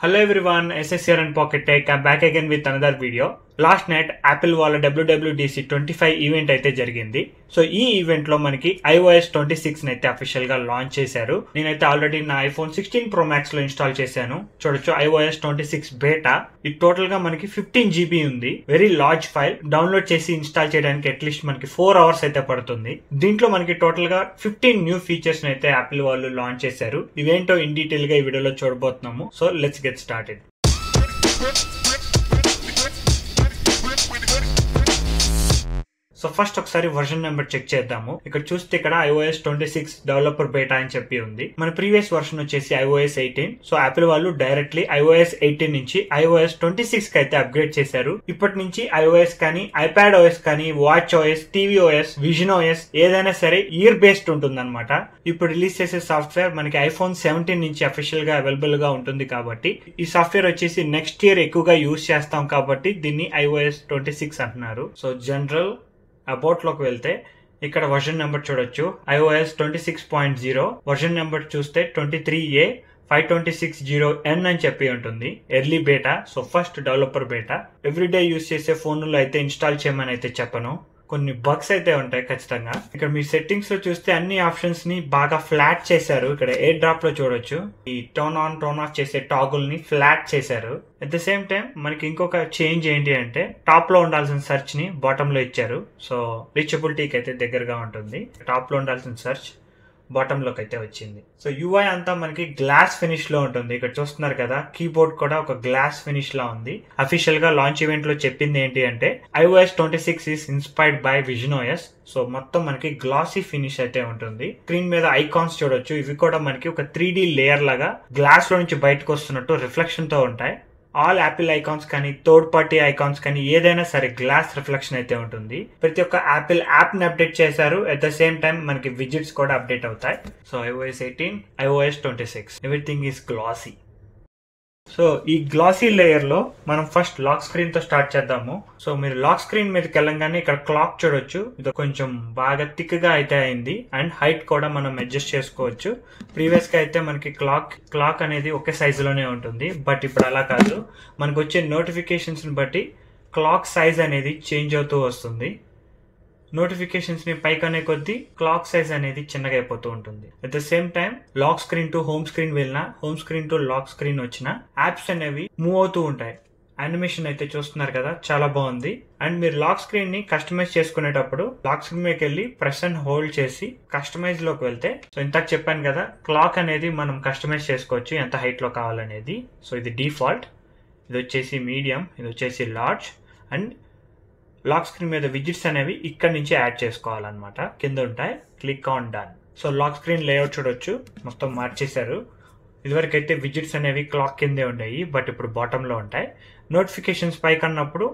Hello everyone, SS here and Pocket Tech. I'm back again with another video. Last night Apple వాళ్ళ WWDC 25 event అయితే జరిగింది. So ఈ event లో మనకి iOS 26 అయితే అఫీషియల్ గా లాంచ్ చేశారు. నేనైతే ఆల్రెడీ నా iPhone 16 Pro Max లో ఇన్స్టాల్ చేశాను. చూడొచ్చు iOS 26 బేటా. ఇది టోటల్ గా మనకి 15 GB ఉంది. Very large file. డౌన్లోడ్ చేసి ఇన్స్టాల్ చేయడానికి అట్లీస్ట్ మనకి 4 hours అయితే పడుతుంది. దీంట్లో మనకి టోటల్ గా 15 న్యూ ఫీచర్స్ అయితే యాపిల్ వాళ్ళు లాంచ్ చేశారు. ఇవేంటో ఇన్ డీటెయిల్ గా ఈ వీడియోలో చూడబోతున్నాము. So let's get started. So first ఒకసారి వర్షన్ నెంబర్ చెక్ చేద్దాము. ఇక్కడ చూస్తే ఇక్కడ iOS 26 డెవలపర్ బేటా అని చెప్పి ఉంది. మన ప్రీవియస్ వర్షన్ వచ్చేసి iOS 18. సో యాపిల్ వాళ్ళు డైరెక్ట్లీ iOS 18 నుంచి iOS 26 కి అయితే అప్గ్రేడ్ చేశారు. ఇప్పటి నుంచి iOS కానీ ఐప్యాడ్ OS కానీ watch OS, TV OS, vision OS ఏదైనా సరే ఇయర్ బేస్డ్ ఉంటుంది అనమాట. ఇప్పుడు రిలీజ్ చేసే సాఫ్ట్వేర్ మనకి iPhone 17 నుంచి అఫీషియల్ గా అవైలబుల్ గా ఉంటుంది కాబట్టి ఈ సాఫ్ట్వేర్ వచ్చేసి నెక్స్ట్ ఇయర్ ఎక్కువగా యూజ్ చేస్తాం కాబట్టి దీన్ని iOS 26 అంటున్నారు. సో జనరల్ అబౌట్ లోకి వెళ్తే ఇక్కడ వర్షన్ నెంబర్ చూడొచ్చు. iOS 26.0 వర్షన్ నెంబర్ చూస్తే 23A 5260N అని చెప్పి ఉంటుంది. Early beta. So first developer beta. Everyday use చేసే ఫోన్లో అయితే ఇన్స్టాల్ చేయమని అయితే చెప్పను. కొన్ని బగ్స్ అయితే ఉంటాయి ఖచ్చితంగా. ఇక్కడ మీ సెట్టింగ్స్ లో చూస్తే అన్ని ఆప్షన్స్ ని బాగా ఫ్లాట్ చేశారు. ఇక్కడ ఎయిర్ డ్రాప్ లో చూడొచ్చు ఈ టర్న్ ఆన్ టర్న్ ఆఫ్ చేసే టాగుల్ ని ఫ్లాట్ చేశారు. అట్ ద సేమ్ టైం మనకి ఇంకొక చేంజ్ ఏంటి అంటే టాప్ లో ఉండాల్సిన సెర్చ్ ని బాటమ్ లో ఇచ్చారు. సో రీచబిలిటీకి అయితే దగ్గరగా ఉంటుంది. టాప్ లో ఉండాల్సిన సెర్చ్ బాటమ్ లోకి అయితే వచ్చింది. సో UI అంతా మనకి గ్లాస్ ఫినిష్ లో ఉంటుంది. ఇక్కడ చూస్తున్నారు కదా, కీబోర్డ్ కూడా ఒక గ్లాస్ ఫినిష్ లా ఉంది. అఫీషియల్ గా లాంచ్ ఈవెంట్ లో చెప్పింది ఏంటి అంటే iOS 26 is inspired by vision OS. So మొత్తం మనకి గ్లాసీ ఫినిష్ అయితే ఉంటుంది. స్క్రీన్ మీద ఐకాన్స్ చూడొచ్చు. ఇవి కూడా మనకి ఒక 3D లేయర్ లాగా గ్లాస్ లో నుంచి బయటకు వస్తున్నట్టు రిఫ్లెక్షన్ తో ఉంటాయి. ఆల్ యాపిల్ ఐకాన్స్ కానీ థర్డ్ పార్టీ ఐకాన్స్ కానీ ఏదైనా సరే గ్లాస్ రిఫ్లెక్షన్ అయితే ఉంటుంది. ప్రతి ఒక్క యాపిల్ యాప్ ని అప్డేట్ చేశారు. అట్ ద సేమ్ టైం మనకి విజిట్స్ కూడా అప్డేట్ అవుతాయి. So iOS 18, iOS 26 everything is glassy. So ఈ గ్లాసీ లేయర్ లో మనం ఫస్ట్ లాక్ స్క్రీన్ తో స్టార్ట్ చేద్దాము. సో మీరు లాక్ స్క్రీన్ మీదకి వెళ్ళంగానే ఇక్కడ క్లాక్ చూడొచ్చు. ఇది కొంచెం బాగా థిక్ గా అయితే అయింది. అండ్ హైట్ కూడా మనం అడ్జస్ట్ చేసుకోవచ్చు. ప్రీవియస్ గా అయితే మనకి క్లాక్ అనేది ఒకే సైజ్ లోనే ఉంటుంది. బట్ ఇప్పుడు అలా కాదు. మనకు వచ్చే నోటిఫికేషన్స్ ని బట్టి క్లాక్ సైజ్ అనేది చేంజ్ అవుతూ వస్తుంది. నోటిఫికేషన్స్ ని పైకనే కొద్దీ క్లాక్ సైజ్ అనేది చిన్నగా అయిపోతూ ఉంటుంది. At the same time lock screen to home screen వెళ్ళినా, home screen to lock screen వచ్చినా యాప్స్ అనేవి మూవ్ అవుతూ ఉంటాయి. యానిమేషన్ అయితే చూస్తున్నారు కదా, చాలా బాగుంది. అండ్ మీరు లాక్ స్క్రీన్ ని కస్టమైజ్ చేసుకునేటప్పుడు లాక్ స్క్రీన్ మీదకి వెళ్ళి ప్రెస్ అండ్ హోల్డ్ చేసి కస్టమైజ్ లోకి వెళ్తే, సో ఇంతకు చెప్పాను కదా, క్లాక్ అనేది మనం కస్టమైజ్ చేసుకోవచ్చు ఎంత హైట్ లో కావాలనేది. సో ఇది డిఫాల్ట్, ఇది వచ్చేసి మీడియం, ఇది వచ్చేసి లార్జ్. అండ్ లాక్ స్క్రీన్ మీద విజిట్స్ అనేవి ఇక్కడ నుంచి యాడ్ చేసుకోవాలన్నమాట. కింద ఉంటాయి. Click on done. So lock screen layout చూడొచ్చు, మొత్తం మార్చేశారు. ఇదివరకు అయితే విజిట్స్ అనేవి క్లాక్ కిందే ఉండేవి, బట్ ఇప్పుడు బాటమ్ లో ఉంటాయి. నోటిఫికేషన్స్ పైకి అన్నప్పుడు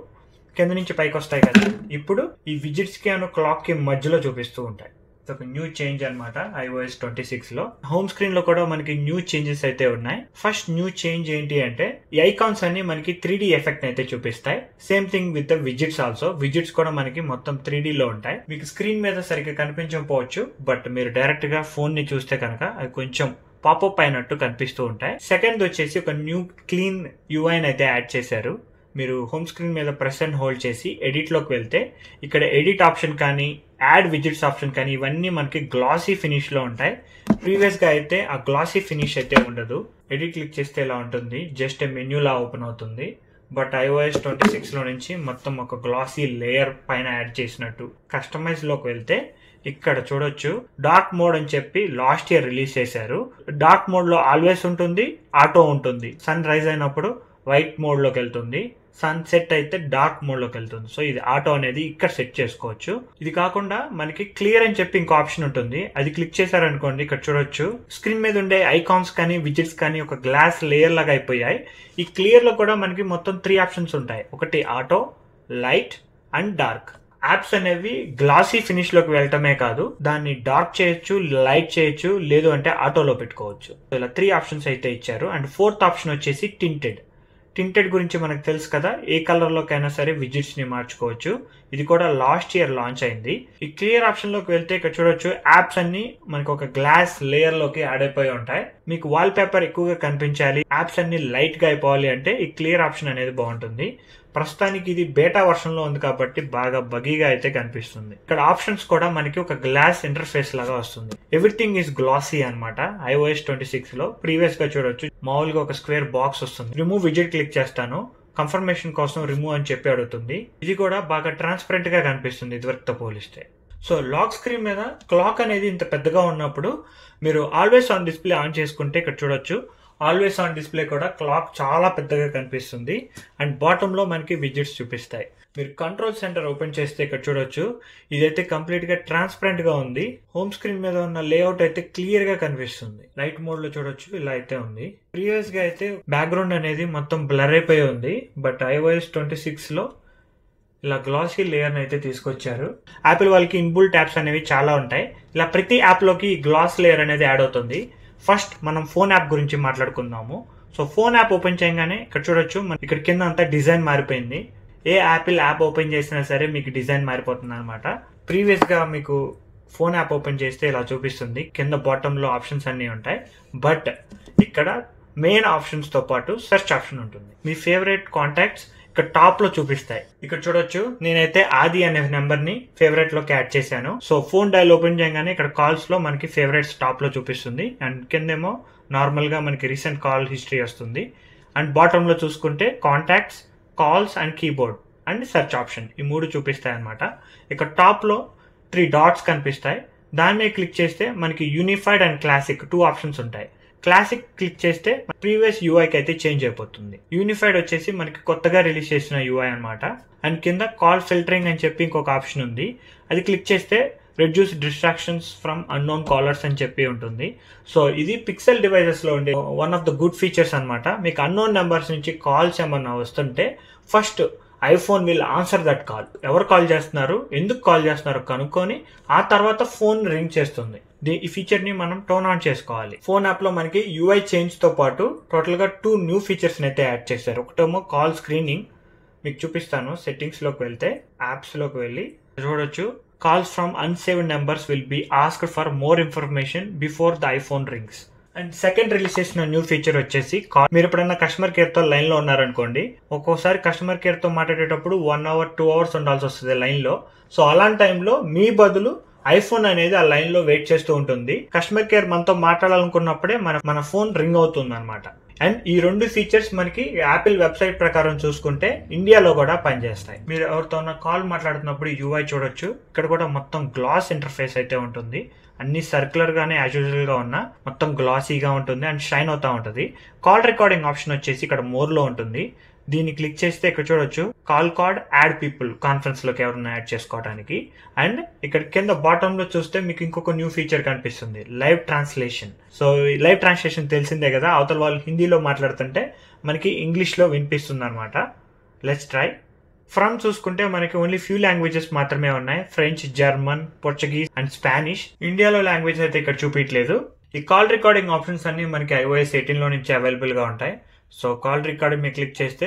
కింద నుంచి పైకి వస్తాయి కదా, ఇప్పుడు ఈ విజిట్స్ కి క్లాక్ కి మధ్యలో చూపిస్తూ ఉంటాయి. ఒక న్యూ చేంజ్ అనమాట iOS 26 లో. హోమ్ స్క్రీన్ లో కూడా మనకి న్యూ చేంజెస్ అయితే ఉన్నాయి. ఫస్ట్ న్యూ చేంజ్ ఏంటి అంటే ఈ ఐకాన్స్ అన్ని మనకి 3D ఎఫెక్ట్ అయితే చూపిస్తాయి. Same thing with the visits also. Visits కూడా మనకి మొత్తం 3D లో ఉంటాయి. మీకు స్క్రీన్ మీద సరిగ్గా కనిపించకపోవచ్చు, బట్ మీరు డైరెక్ట్ గా ఫోన్ ని చూస్తే కనుక అది కొంచెం పాపప్ అయినట్టు కనిపిస్తూ ఉంటాయి. సెకండ్ వచ్చేసి ఒక న్యూ క్లీన్ UI అయితే యాడ్ చేశారు. మీరు హోమ్ స్క్రీన్ మీద ప్రెస్ అండ్ హోల్డ్ చేసి ఎడిట్ లోకి వెళ్తే ఇక్కడ ఎడిట్ ఆప్షన్ కానీ యాడ్ విజిట్స్ ఆప్షన్ కానీ ఇవన్నీ మనకి గ్లాసీ ఫినిష్ లో ఉంటాయి. ప్రీవియస్ గా అయితే ఆ గ్లాసీ ఫినిష్ అయితే ఉండదు. ఎడిట్ క్లిక్ చేస్తే ఇలా ఉంటుంది, జస్ట్ మెన్యూ లా ఓపెన్ అవుతుంది. బట్ iOS 26 లో నుంచి మొత్తం ఒక గ్లాసీ లేయర్ పైన యాడ్ చేసినట్టు. కస్టమైజ్ లోకి వెళ్తే ఇక్కడ చూడొచ్చు డార్క్ మోడ్ అని చెప్పి లాస్ట్ ఇయర్ రిలీజ్ చేశారు. డార్క్ మోడ్ లో ఆల్వేస్ ఉంటుంది, ఆటో ఉంటుంది. సన్ రైజ్ అయినప్పుడు వైట్ మోడ్ లోకి వెళ్తుంది, సన్సెట్ అయితే డార్క్ మోడ్ లోకి వెళ్తుంది. సో ఇది ఆటో అనేది ఇక్కడ సెట్ చేసుకోవచ్చు. ఇది కాకుండా మనకి క్లియర్ అని చెప్పి ఇంకో ఆప్షన్ ఉంటుంది. అది క్లిక్ చేశారనుకోండి, ఇక్కడ చూడొచ్చు స్క్రీన్ మీద ఉండే ఐకాన్స్ కానీ విజిట్స్ కానీ ఒక గ్లాస్ లేయర్ లాగా అయిపోయాయి. ఈ క్లియర్ లో కూడా మనకి మొత్తం 3 ఆప్షన్స్ ఉంటాయి. ఒకటి auto, light and dark. Apps అనేవి గ్లాసీ ఫినిష్ లోకి వెళ్ళటమే కాదు, దాన్ని డార్క్ చేయొచ్చు, లైట్ చేయొచ్చు, లేదు అంటే ఆటోలో పెట్టుకోవచ్చు. ఇలా 3 ఆప్షన్స్ అయితే ఇచ్చారు. అండ్ ఫోర్త్ ఆప్షన్ వచ్చేసి టింటెడ్. టింటెడ్ గురించి మనకు తెలుసు కదా, ఏ కలర్ లోకైనా సరే విజిట్స్ ని మార్చుకోవచ్చు. ఇది కూడా లాస్ట్ ఇయర్ లాంచ్ అయింది. ఈ క్లియర్ ఆప్షన్ లోకి వెళ్తే ఇక్కడ చూడొచ్చు యాప్స్ అన్ని మనకు ఒక గ్లాస్ లేయర్ లోకి యాడ్ అయిపోయి ఉంటాయి. మీకు వాల్ పేపర్ ఎక్కువగా కనిపించాలి, యాప్స్ అన్ని లైట్ గా అయిపోవాలి అంటే ఈ క్లియర్ ఆప్షన్ అనేది బాగుంటుంది. ప్రస్తుతానికి ఇది బేటా వర్షన్ లో ఉంది కాబట్టి బాగా బగీగా అయితే కనిపిస్తుంది. ఇక్కడ ఆప్షన్స్ కూడా మనకి ఒక గ్లాస్ ఇంటర్ఫేస్ లాగా వస్తుంది. ఎవ్రీథింగ్ ఈస్ గ్లాసీ అనమాట. iOS 26 లో ప్రీవియస్ గా చూడొచ్చు మామూలుగా ఒక స్క్వేర్ బాక్స్ వస్తుంది. రిమూవ్ విజిట్ క్లిక్ చేస్తాను, కన్ఫర్మేషన్ కోసం రిమూవ్ అని చెప్పి అడుగుతుంది. ఇది కూడా బాగా ట్రాన్స్పరెంట్ గా కనిపిస్తుంది ఇదివరకుతో పోలిస్తే. సో లాక్ స్క్రీన్ మీద క్లాక్ అనేది ఇంత పెద్దగా ఉన్నప్పుడు మీరు ఆల్వేస్ ఆన్ డిస్ప్లే ఆన్ చేసుకుంటే ఇక్కడ చూడొచ్చు ఆల్వేస్ ఆన్ డిస్ప్లే కూడా క్లాక్ చాలా పెద్దగా కనిపిస్తుంది. అండ్ బాటమ్ లో మనకి విజిట్స్ చూపిస్తాయి. మీరు కంట్రోల్ సెంటర్ ఓపెన్ చేస్తే ఇక్కడ చూడొచ్చు ఇదైతే కంప్లీట్ గా ట్రాన్స్పరెంట్ గా ఉంది. హోమ్ స్క్రీన్ మీద ఉన్న లేఅవుట్ అయితే క్లియర్ గా కనిపిస్తుంది. లైట్ మోడ్ లో చూడొచ్చు ఇలా అయితే ఉంది. ప్రీవియస్ గా అయితే బ్యాక్గ్రౌండ్ అనేది మొత్తం బ్లర్ అయిపోయి ఉంది. బట్ iOS 26 లో ఇలా గ్లాసీ లేయర్ అయితే తీసుకొచ్చారు. యాపిల్ వాళ్ళకి ఇన్బుల్ట్ యాప్స్ అనేవి చాలా ఉంటాయి. ఇలా ప్రతి యాప్ లోకి గ్లాస్ లేయర్ అనేది యాడ్ అవుతుంది. ఫస్ట్ మనం ఫోన్ యాప్ గురించి మాట్లాడుకుందాము. సో ఫోన్ యాప్ ఓపెన్ చేయగానే ఇక్కడ చూడొచ్చు ఇక్కడ కింద అంతా డిజైన్ మారిపోయింది. ఏ యాపిల్ యాప్ ఓపెన్ చేసినా సరే మీకు డిజైన్ మారిపోతుంది అనమాట. ప్రీవియస్ గా మీకు ఫోన్ యాప్ ఓపెన్ చేస్తే ఇలా చూపిస్తుంది. కింద బాటమ్ లో ఆప్షన్స్ అన్ని ఉంటాయి. బట్ ఇక్కడ మెయిన్ ఆప్షన్స్ తో పాటు సెర్చ్ ఆప్షన్ ఉంటుంది. మీ ఫేవరెట్ కాంటాక్ట్స్ ఇక్కడ టాప్ లో చూపిస్తాయి. ఇక్కడ చూడొచ్చు నేనైతే ఆది అనే నెంబర్ ని ఫేవరెట్ లోకి యాడ్ చేశాను. సో ఫోన్ డయల్ ఓపెన్ చేయగానే ఇక్కడ కాల్స్ లో మనకి ఫేవరెట్స్ టాప్ లో చూపిస్తుంది. అండ్ కిందేమో నార్మల్ గా మనకి రీసెంట్ కాల్ హిస్టరీ వస్తుంది. అండ్ బాటమ్ లో చూసుకుంటే contacts, calls and keyboard and search option ఈ మూడు చూపిస్తాయి అనమాట. ఇక్కడ టాప్ లో 3 డాట్స్ కనిపిస్తాయి. దాని మీద క్లిక్ చేస్తే మనకి యూనిఫైడ్ అండ్ క్లాసిక్ 2 ఆప్షన్స్ ఉంటాయి. క్లాసిక్ క్లిక్ చేస్తే ప్రీవియస్ యూఐకి అయితే చేంజ్ అయిపోతుంది. యూనిఫైడ్ వచ్చేసి మనకి కొత్తగా రిలీజ్ చేసిన యూఐ అనమాట. అండ్ కింద కాల్ ఫిల్టరింగ్ అని చెప్పి ఇంకొక ఆప్షన్ ఉంది. అది క్లిక్ చేస్తే reduce distractions from unknown callers అని చెప్పి ఉంటుంది. సో ఇది పిక్సెల్ డివైజెస్ లో ఉండే one of the good features అనమాట. మీకు అన్నోన్ నెంబర్స్ నుంచి కాల్స్ ఏమన్నా వస్తుంటే first iPhone will answer that call. ఎవరు కాల్ చేస్తున్నారు, ఎందుకు కాల్ చేస్తున్నారు కనుక్కొని ఆ తర్వాత ఫోన్ రింగ్ చేస్తుంది. ఈ ఫీచర్ ని మనం టర్న్ ఆన్ చేసుకోవాలి. ఫోన్ యాప్ లో మనకి యూఐ చేంజ్ తో పాటు టోటల్ గా 2 న్యూ ఫీచర్స్ అయితే యాడ్ చేశారు. ఒకటేమో కాల్ స్క్రీనింగ్, మీకు చూపిస్తాను. సెట్టింగ్స్ లోకి వెళ్తే యాప్స్ లోకి వెళ్ళి చూడొచ్చు calls from unsaved numbers will be asked for more information before the iPhone rings. And second release చేసిన న్యూ ఫీచర్ వచ్చేసి మీరు ఎప్పుడైనా కస్టమర్ కేర్ తో లైన్ లో ఉన్నారనుకోండి, ఒక్కోసారి కస్టమర్ కేర్ తో మాట్లాడేటప్పుడు 1 hour 2 hours ఉండాల్సి వస్తుంది లైన్ లో. సో అలాంటి టైంలో మీ బదులు ఐఫోన్ అనేది ఆ లైన్ లో వెయిట్ చేస్తూ ఉంటుంది. కస్టమర్ కేర్ మనతో మాట్లాడాలనుకున్నప్పుడే మన ఫోన్ రింగ్ అవుతుంది అనమాట. అండ్ ఈ 2 ఫీచర్స్ మనకి యాపిల్ వెబ్సైట్ ప్రకారం చూసుకుంటే ఇండియాలో కూడా పనిచేస్తాయి. మీరు ఎవరితో కాల్ మాట్లాడుతున్నప్పుడు యూఐ చూడొచ్చు. ఇక్కడ కూడా మొత్తం గ్లాస్ ఇంటర్ఫేస్ అయితే ఉంటుంది. అన్ని సర్క్యులర్ గానే యాజ్ యూజువల్ గా ఉన్నా మొత్తం గ్లాసీగా ఉంటుంది అండ్ షైన్ అవుతా ఉంటుంది. కాల్ రికార్డింగ్ ఆప్షన్ వచ్చేసి ఇక్కడ మోర్ లో ఉంటుంది. దీన్ని క్లిక్ చేస్తే ఇక్కడ చూడొచ్చు call curd add people, conference లోకి ఎవరైనా యాడ్ చేసుకోవడానికి. అండ్ ఇక్కడ కింద బాటమ్ లో చూస్తే మీకు ఇంకొక న్యూ ఫీచర్ కనిపిస్తుంది, live translation. So live translation తెలిసిందే కదా, అవతల వాళ్ళు హిందీలో మాట్లాడుతుంటే మనకి ఇంగ్లీష్ లో వినిపిస్తుంది అనమాట. Let's try. ఫ్రమ్ చూసుకుంటే మనకి ఓన్లీ ఫ్యూ లాంగ్వేజెస్ మాత్రమే ఉన్నాయి, French, German, Portuguese and Spanish. ఇండియాలో లాంగ్వేజ్ అయితే ఇక్కడ చూపించలేదు. ఈ కాల్ రికార్డింగ్ ఆప్షన్స్ అన్ని మనకి iOS 18 లో నుంచి అవైలబుల్ గా ఉంటాయి. సో కాల్ రికార్డింగ్ మీద క్లిక్ చేస్తే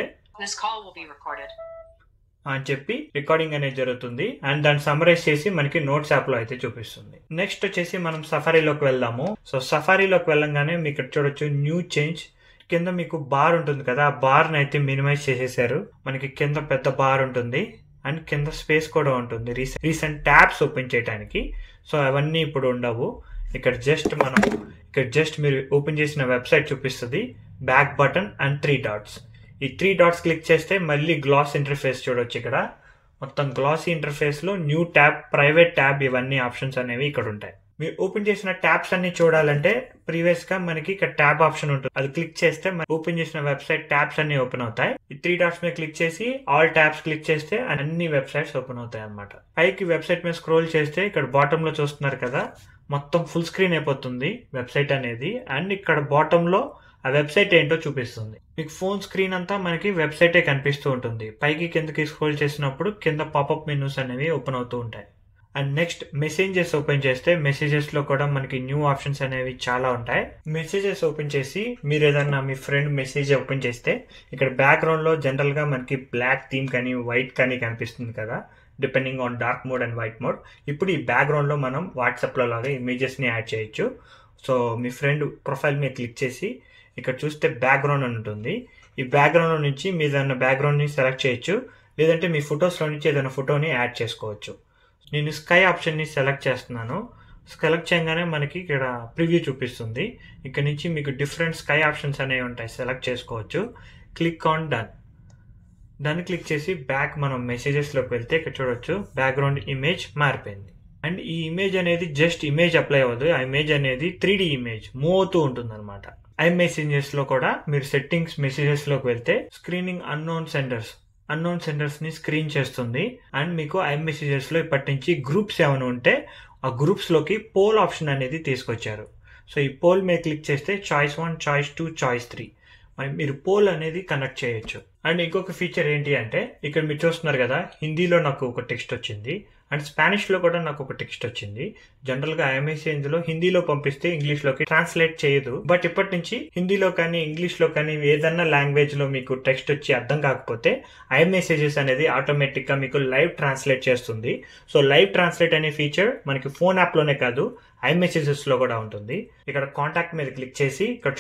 అని చెప్పి రికార్డింగ్ అనేది జరుగుతుంది. అండ్ దాన్ని సమరైజ్ చేసి మనకి నోట్స్ యాప్ లో అయితే చూపిస్తుంది. నెక్స్ట్ వచ్చేసి మనం సఫారీలోకి వెళ్దాము. సో సఫారీలోకి వెళ్ళంగానే మీకు ఇక్కడ చూడొచ్చు న్యూ చేంజ్. కింద మీకు బార్ ఉంటుంది కదా, ఆ బార్ ని అయితే మినిమైజ్ చేసేసారు. మనకి కింద పెద్ద బార్ ఉంటుంది అండ్ కింద స్పేస్ కూడా ఉంటుంది రీసెంట్ ట్యాబ్స్ ఓపెన్ చేయడానికి. సో అవన్నీ ఇప్పుడు ఉండవు. ఇక్కడ జస్ట్ మీరు ఓపెన్ చేసిన వెబ్సైట్ చూపిస్తుంది, బ్యాక్ బటన్ అండ్ 3 డాట్స్. ఈ 3 డాట్స్ క్లిక్ చేస్తే మళ్ళీ గ్లాస్ ఇంటర్ఫేస్ చూడొచ్చు. ఇక్కడ మొత్తం గ్లాసీ ఇంటర్ఫేస్ లో న్యూ ట్యాబ్, ప్రైవేట్ ట్యాబ్ ఇవన్నీ ఆప్షన్స్ అనేవి ఇక్కడ ఉంటాయి. మీరు ఓపెన్ చేసిన ట్యాబ్స్ అన్ని చూడాలంటే ప్రీవియస్ గా మనకి ఇక్కడ ట్యాబ్ ఆప్షన్ ఉంటుంది. అది క్లిక్ చేస్తే ఓపెన్ చేసిన వెబ్సైట్ ట్యాబ్స్ అన్ని ఓపెన్ అవుతాయి. ఈ 3 డాట్స్ మీద క్లిక్ చేసి ఆల్ ట్యాబ్స్ క్లిక్ చేస్తే అన్ని వెబ్సైట్స్ ఓపెన్ అవుతాయి అనమాట. పైకి వెబ్సైట్ మీద స్క్రోల్ చేస్తే ఇక్కడ బాటమ్ లో చూస్తున్నారు కదా, మొత్తం ఫుల్ స్క్రీన్ అయిపోతుంది వెబ్సైట్ అనేది. అండ్ ఇక్కడ బాటమ్ లో ఆ వెబ్సైట్ ఏంటో చూపిస్తుంది. మీకు ఫోన్ స్క్రీన్ అంతా మనకి వెబ్సైటే కనిపిస్తూ ఉంటుంది. పైకి కిందకి స్క్రోల్ చేసినప్పుడు కింద పాపప్ మెనూస్ అనేవి ఓపెన్ అవుతూ ఉంటాయి. అండ్ నెక్స్ట్ మెసేజెస్ ఓపెన్ చేస్తే మెసేజెస్ లో కూడా మనకి న్యూ ఆప్షన్స్ అనేవి చాలా ఉంటాయి. మెసేజెస్ ఓపెన్ చేసి మీరు ఏదన్నా మీ ఫ్రెండ్ మెసేజ్ ఓపెన్ చేస్తే ఇక్కడ బ్యాక్గ్రౌండ్ లో జనరల్ గా మనకి బ్లాక్ థీమ్ కానీ వైట్ కానీ కనిపిస్తుంది కదా, depending on dark mode and white mode. ఇప్పుడు ఈ బ్యాక్గ్రౌండ్ లో మనం వాట్సాప్ లో లాగా ఇమేజెస్ ని యాడ్ చేయొచ్చు. సో మీ ఫ్రెండ్ ప్రొఫైల్ మీద క్లిక్ చేసి ఇక్కడ చూస్తే బ్యాక్గ్రౌండ్ అని ఉంటుంది. ఈ బ్యాక్గ్రౌండ్ నుంచి మీ ఏదైనా బ్యాక్గ్రౌండ్ ని సెలెక్ట్ చేయొచ్చు, లేదంటే మీ ఫొటోస్ లో నుంచి ఏదైనా ఫోటోని యాడ్ చేసుకోవచ్చు. నేను స్కై ఆప్షన్ ని సెలెక్ట్ చేస్తున్నాను. సెలెక్ట్ చేయగానే మనకి ఇక్కడ ప్రివ్యూ చూపిస్తుంది. ఇక్కడ నుంచి మీకు డిఫరెంట్ స్కై ఆప్షన్స్ అనేవి ఉంటాయి, సెలెక్ట్ చేసుకోవచ్చు. Click on done. దాన్ని క్లిక్ చేసి బ్యాక్ మనం మెసేజెస్ లోకి వెళ్తే ఇక్కడ చూడొచ్చు బ్యాక్గ్రౌండ్ ఇమేజ్ మారిపోయింది. అండ్ ఈ ఇమేజ్ అనేది జస్ట్ ఇమేజ్ అప్లై అవ్వదు, ఆ ఇమేజ్ అనేది 3D ఇమేజ్ మూవ్ అవుతూ ఉంటుంది అనమాట. మెసేజెస్ లో కూడా మీరు సెట్టింగ్స్ మెసేజెస్ లోకి వెళ్తే స్క్రీనింగ్ అన్నోన్ సెండర్స్ ని స్క్రీన్ చేస్తుంది. అండ్ మీకు మెసేజెస్ లో ఇప్పటి నుంచి గ్రూప్స్ ఏమైనా ఉంటే ఆ గ్రూప్స్ లోకి పోల్ ఆప్షన్ అనేది తీసుకొచ్చారు. సో ఈ పోల్ మీద క్లిక్ చేస్తే చాయిస్ 1, చాయిస్ 2, చాయిస్ 3 మీరు పోల్ అనేది కనెక్ట్ చేయొచ్చు. అండ్ ఇంకొక ఫీచర్ ఏంటి అంటే ఇక్కడ మీరు చూస్తున్నారు కదా, హిందీలో నాకు ఒక టెక్స్ట్ వచ్చింది అండ్ స్పానిష్ లో కూడా నాకు ఒక టెక్స్ట్ వచ్చింది. జనరల్ గా ఐఎంఎస్సేంజ్ లో హిందీలో పంపిస్తే ఇంగ్లీష్ లోకి ట్రాన్స్లేట్ చేయదు. బట్ ఇప్పటి నుంచి హిందీలో కానీ ఇంగ్లీష్ లో కానీ ఏదన్నా లాంగ్వేజ్ లో మీకు టెక్స్ట్ వచ్చి అర్థం కాకపోతే ఐఎంఎసేజెస్ అనేది ఆటోమేటిక్ గా మీకు లైవ్ ట్రాన్స్లేట్ చేస్తుంది. సో లైవ్ ట్రాన్స్లేట్ అనే ఫీచర్ మనకి ఫోన్ యాప్ లోనే కాదు ఐమెసేజెస్ లో కూడా ఉంటుంది. ఇక్కడ కాంటాక్ట్ మీద క్లిక్ చేసి ఇక్కడ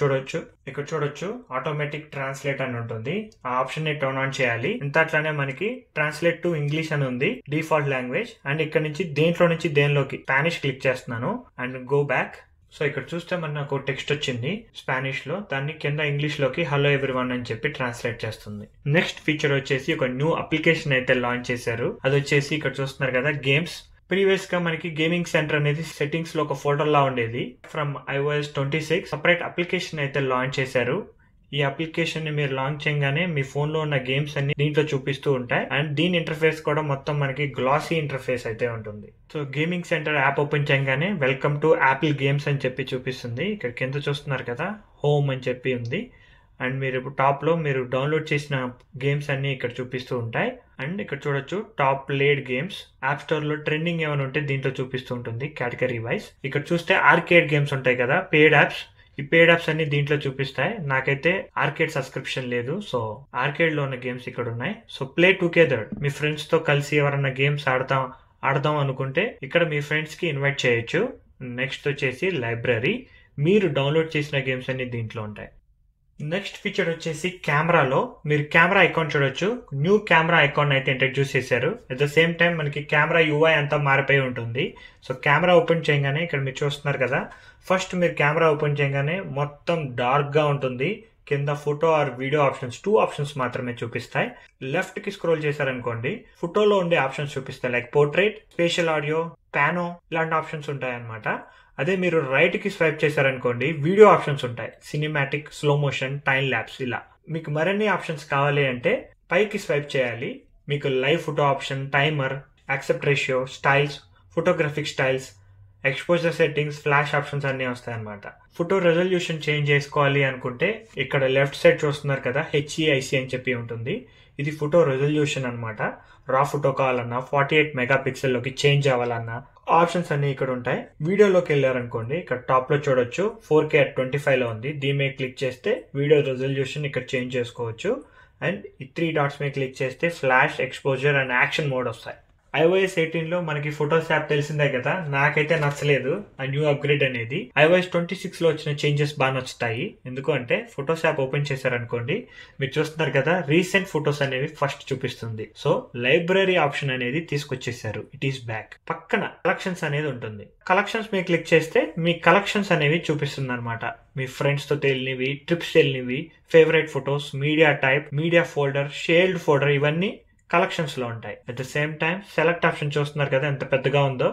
చూడొచ్చు ఆటోమేటిక్ ట్రాన్స్లేట్ అని ఉంటుంది. ఆ ఆప్షన్ ని టర్న్ ఆన్ చేయాలి. ఇంత అట్లానే మనకి ట్రాన్స్లేట్ టు ఇంగ్లీష్ అని ఉంది, డిఫాల్ట్ లాంగ్వేజ్. అండ్ ఇక్కడ నుంచి దేంట్లో నుంచి దేనిలోకి స్పానిష్ క్లిక్ చేస్తున్నాను అండ్ గో బ్యాక్. సో ఇక్కడ చూస్తే మనకు టెక్స్ట్ వచ్చింది స్పానిష్ లో, దాన్ని కింద ఇంగ్లీష్ లోకి హలో ఎవ్రీవన్ అని చెప్పి ట్రాన్స్లేట్ చేస్తుంది. నెక్స్ట్ ఫీచర్ వచ్చేసి ఒక న్యూ అప్లికేషన్ అయితే లాంచ్ చేశారు. అది వచ్చేసి ఇక్కడ చూస్తున్నారు కదా గేమ్స్. ప్రీవియస్ గా మనకి గేమింగ్ సెంటర్ అనేది సెట్టింగ్స్ లో ఒక ఫోల్డర్ లా ఉండేది. ఫ్రమ్ iOS 26 సపరేట్ అప్లికేషన్ అయితే లాంచ్ చేశారు. ఈ అప్లికేషన్ ని మీరు లాంచ్ చేయగానే మీ ఫోన్ లో ఉన్న గేమ్స్ అన్ని దీంట్లో చూపిస్తూ ఉంటాయి. అండ్ దీని ఇంటర్ఫేస్ కూడా మొత్తం మనకి గ్లాసీ ఇంటర్ఫేస్ అయితే ఉంటుంది. So gaming centre app open చేయగానే వెల్కమ్ టు యాపిల్ గేమ్స్ అని చెప్పి చూపిస్తుంది. ఇక్కడ కింద చూస్తున్నారు కదా హోమ్ అని చెప్పి ఉంది. అండ్ మీరు ఇప్పుడు టాప్ లో మీరు డౌన్లోడ్ చేసిన గేమ్స్ అన్ని ఇక్కడ చూపిస్తూ ఉంటాయి. అండ్ ఇక్కడ చూడొచ్చు top played games, app store లో ట్రెండింగ్ ఏమైనా ఉంటే దీంట్లో చూపిస్తూ ఉంటుంది కేటగిరీ వైజ్. ఇక్కడ చూస్తే ఆర్కేడ్ గేమ్స్ ఉంటాయి కదా, పేడ్ యాప్స్. ఈ పేడ్ యాప్స్ అన్ని దీంట్లో చూపిస్తాయి. నాకైతే ఆర్కేడ్ సబ్స్క్రిప్షన్ లేదు, సో ఆర్కేడ్ లో ఉన్న గేమ్స్ ఇక్కడ ఉన్నాయి. సో ప్లే టుగెదర్, మీ ఫ్రెండ్స్ తో కలిసి ఎవరన్నా గేమ్స్ ఆడదాం అనుకుంటే ఇక్కడ మీ ఫ్రెండ్స్ కి ఇన్వైట్ చేయొచ్చు. నెక్స్ట్ వచ్చేసి లైబ్రరీ, మీరు డౌన్లోడ్ చేసిన గేమ్స్ అన్ని దీంట్లో ఉంటాయి. నెక్స్ట్ ఫీచర్ వచ్చేసి కెమెరాలో మీరు కెమెరా ఐకాన్ చూడొచ్చు. న్యూ కెమెరా ఐకాన్ అయితే ఇంట్రడ్యూస్ చేశారు. అట్ ద సేమ్ టైం మనకి కెమెరా UI అంతా మారిపోయి ఉంటుంది. సో కెమెరా ఓపెన్ చేయగానే ఇక్కడ మీరు చూస్తున్నారు కదా, ఫస్ట్ మీరు కెమెరా ఓపెన్ చేయగానే మొత్తం డార్క్ గా ఉంటుంది. కింద photo or video options 2 options మాత్రమే చూపిస్తాయి. లెఫ్ట్ కి స్క్రోల్ చేశారనుకోండి ఫోటోలో ఉండే ఆప్షన్స్ చూపిస్తాయి, లైక్ పోర్ట్రేట్, స్పేషల్ ఆడియో, పానో ఇలాంటి ఆప్షన్స్ ఉంటాయి అన్నమాట. అదే మీరు రైట్ కి స్వైప్ చేశారనుకోండి వీడియో ఆప్షన్స్ ఉంటాయి, cinematic, slow motion, time lapse ఇలా. మీకు మరిన్ని ఆప్షన్స్ కావాలి అంటే పైకి స్వైప్ చేయాలి. మీకు live photo option, timer, accept ratio, styles, photographic styles, exposure settings, flash options అన్ని వస్తాయి అన్నమాట. ఫోటో రెజల్యూషన్ చేంజ్ చేసుకోవాలి అనుకుంటే ఇక్కడ లెఫ్ట్ సైడ్ చూస్తున్నారు కదా HEIC అని చెప్పి ఉంటుంది. ఇది ఫోటో రెజల్యూషన్ అనమాట. రా ఫోటో కావాలన్నా 48 మెగాపిక్సెల్ లోకి చేంజ్ అవ్వాలన్నా ఆప్షన్స్ అన్ని ఇక్కడ ఉంటాయి. వీడియోలోకి వెళ్ళారనుకోండి ఇక్కడ టాప్ లో చూడొచ్చు 4K at 25 లో ఉంది. దీని మీద క్లిక్ చేస్తే వీడియో రెజల్యూషన్ ఇక్కడ చేంజ్ చేసుకోవచ్చు. అండ్ ఈ 3 డాట్స్ మీద క్లిక్ చేస్తే flash, exposure and action mode వస్తాయి. iOS 18 లో మనకి ఫోటోస్ యాప్ తెలిసిందే కదా, నాకైతే నచ్చలేదు ఆ న్యూ అప్గ్రేడ్ అనేది. iOS 26 లో వచ్చిన చేంజెస్ బాగా నచ్చుతాయి. ఎందుకు అంటే ఫోటోస్ యాప్ ఓపెన్ చేశారనుకోండి మీరు చూస్తున్నారు కదా రీసెంట్ ఫోటోస్ అనేవి ఫస్ట్ చూపిస్తుంది. సో లైబ్రరీ ఆప్షన్ అనేది తీసుకొచ్చేసారు, ఇట్ ఈస్ బ్యాక్. పక్కన కలెక్షన్స్ అనేది ఉంటుంది. కలెక్షన్స్ మీద క్లిక్ చేస్తే మీ కలెక్షన్స్ అనేవి చూపిస్తుంది అనమాట. మీ ఫ్రెండ్స్ తో తెలియనివి, ట్రిప్స్ తెలియనివి, favourite photos, media type, media folder, shared folder ఇవన్నీ కలెక్షన్స్ లో ఉంటాయి. At the same time select option చూస్తున్నారు కదా ఎంత పెద్దగా ఉందో.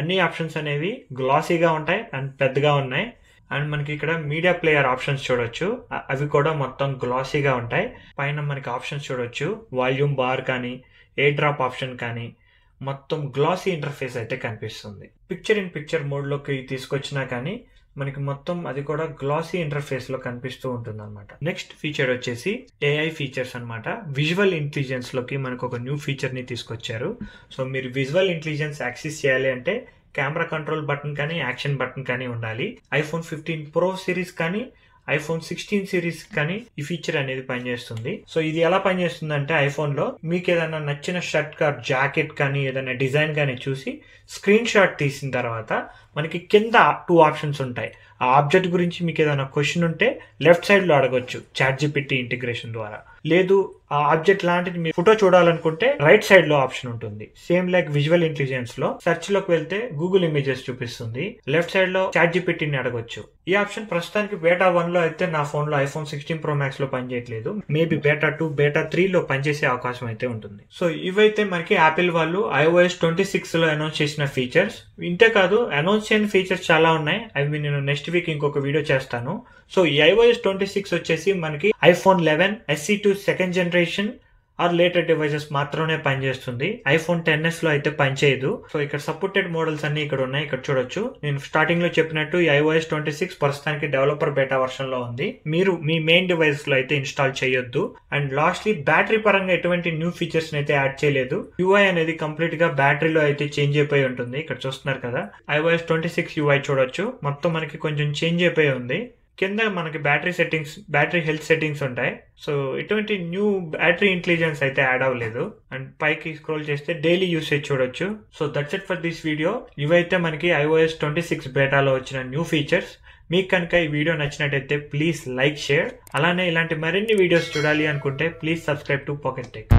అన్ని ఆప్షన్స్ అనేవి గ్లాసీగా ఉంటాయి అండ్ పెద్దగా ఉన్నాయి. అండ్ మనకి ఇక్కడ మీడియా ప్లేయర్ ఆప్షన్స్ చూడొచ్చు, అవి కూడా మొత్తం గ్లాసీగా ఉంటాయి. పైన మనకి ఆప్షన్స్ చూడొచ్చు, వాల్యూమ్ బార్ కానీ, ఎయిర్ డ్రాప్ ఆప్షన్ కానీ, మొత్తం గ్లాసీ ఇంటర్ఫేస్ అయితే కనిపిస్తుంది. పిక్చర్ ఇన్ పిక్చర్ మోడ్ లోకి తీసుకొచ్చినా కానీ మనకి మొత్తం అది కూడా గ్లాసీ ఇంటర్ఫేస్ లో కనిపిస్తూ ఉంటుంది అనమాట. నెక్స్ట్ ఫీచర్ వచ్చేసి ఏఐ ఫీచర్స్ అనమాట. విజువల్ ఇంటెలిజెన్స్ లోకి మనకు ఒక న్యూ ఫీచర్ ని తీసుకొచ్చారు. సో మీరు విజువల్ ఇంటెలిజెన్స్ యాక్సెస్ చేయాలి అంటే కెమెరా కంట్రోల్ బటన్ కానీ యాక్షన్ బటన్ కానీ ఉండాలి. ఐఫోన్ 15 Pro సిరీస్ కానీ ఐఫోన్ 16 సిరీస్ కానీ ఈ ఫీచర్ అనేది పనిచేస్తుంది. సో ఇది ఎలా పనిచేస్తుంది అంటే ఐఫోన్ లో మీకు ఏదైనా నచ్చిన షర్ట్ కా జాకెట్ కానీ ఏదైనా డిజైన్ కానీ చూసి స్క్రీన్ షాట్ తీసిన తర్వాత మనకి కింద 2 ఆప్షన్స్ ఉంటాయి. ఆ ఆబ్జెక్ట్ గురించి మీకు ఏదైనా క్వశ్చన్ ఉంటే లెఫ్ట్ సైడ్ లో అడగొచ్చు ChatGPT ఇంటిగ్రేషన్ ద్వారా. లేదు ఆ ఆబ్జెక్ట్ లాంటిది మీరు ఫోటో చూడాలనుకుంటే రైట్ సైడ్ లో ఆప్షన్ ఉంటుంది. సేమ్ లైక్ విజువల్ ఇంటెలిజెన్స్ లో సెర్చ్ లోకి వెళ్తే గూగుల్ ఇమేజెస్ చూపిస్తుంది. లెఫ్ట్ సైడ్ లో ChatGPT ని అడగొచ్చు. ఈ ఆప్షన్ ప్రస్తుతానికి బేటా 1 లో అయితే నా ఫోన్ లో ఐఫోన్ 16 Pro Max లో పనిచేయట్లేదు. మేబీ బేటా 2 బేటా 3 లో పనిచేసే అవకాశం అయితే ఉంటుంది. సో ఇవైతే మనకి యాపిల్ వాళ్ళు iOS 26 లో అనౌన్స్ చేసిన ఫీచర్స్. ఇంతే కాదు, అనౌన్స్ చేయని ఫీచర్స్ చాలా ఉన్నాయి. అవి నేను నెక్స్ట్ వీక్ ఇంకొక వీడియో చేస్తాను. సో ఈ iOS 26 వచ్చేసి మనకి iPhone 11 SE2 second generation or later devices మాత్రమే పనిచేస్తుంది. ఐఫోన్ 10s లో అయితే పనిచేయదు. సో ఇక్కడ సపోర్టెడ్ మోడల్స్ అన్ని ఇక్కడ ఉన్నాయి. ఇక్కడ చూడొచ్చు. నేను స్టార్టింగ్ లో చెప్పినట్టు ఈ iOS 26 ప్రస్తుతానికి డెవలపర్ బేటా వర్షన్ లో ఉంది. మీరు మీ మెయిన్ డివైస్ లో అయితే ఇన్స్టాల్ చేయొద్దు. అండ్ లాస్ట్లీ బ్యాటరీ పరంగా ఎటువంటి న్యూ ఫీచర్స్ అయితే యాడ్ చేయలేదు. UI అనేది కంప్లీట్ గా బ్యాటరీలో అయితే చేంజ్ అయిపోయి ఉంటుంది. ఇక్కడ చూస్తున్నారు కదా, iOS 26 UI చూడొచ్చు. మొత్తం మనకి కొంచెం చేంజ్ అయిపోయి ఉంది. కింద మనకి బ్యాటరీ హెల్త్ సెట్టింగ్స్ ఉంటాయి. సో ఎటువంటి న్యూ బ్యాటరీ ఇంటెలిజెన్స్ అయితే యాడ్ అవ్వలేదు. అండ్ పైకి స్క్రోల్ చేస్తే డైలీ యూసేజ్ చూడొచ్చు. So that's it for this video. ఇవైతే మనకి iOS 26 బేటాలో వచ్చిన న్యూ ఫీచర్స్. మీకు కనుక ఈ వీడియో నచ్చినట్టయితే ప్లీజ్ లైక్, షేర్. అలానే ఇలాంటి మరిన్ని వీడియోస్ చూడాలి అనుకుంటే please subscribe to pocket tech.